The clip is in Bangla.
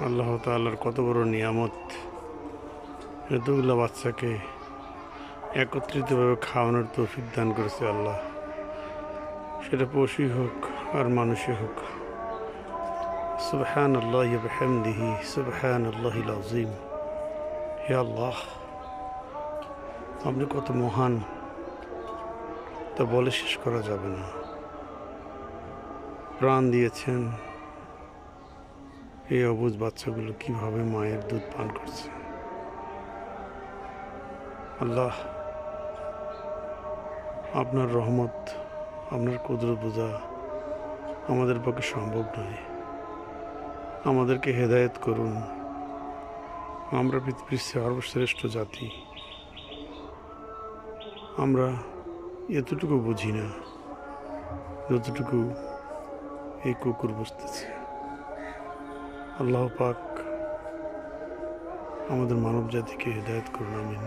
আল্লাহ তাআলার কত বড় নিয়ামত, এতগুলো বাচ্চাকে একত্রিতভাবে খাওয়ানোর তৌফিক দান করেছে আল্লাহ। সেটা পশুই হোক আর মানুষই হোক। সুবহানাল্লাহি ওয়া বিহামদিহি, সুবহানাল্লাহিল আযীম। হে আল্লাহ, আপনি কত মহান তা বলে শেষ করা যাবে না। প্রাণ দিয়েছেন, এই অবুঝ বাচ্চাগুলো কিভাবে মায়ের দুধ পান করছে। আল্লাহ, আপনার রহমত, আপনার কুদরত বোঝা আমাদের পক্ষে সম্ভব নয়। আমাদেরকে হেদায়েত করুন। আমরা পৃথিবীর সর্বশ্রেষ্ঠ জাতি, আমরা এতটুকু বুঝি না যতটুকু এই কুকুর বুঝতেছে। আল্লাহ পাক আমাদের মানব জাতিকে হেদায়েত করুন, আমিন।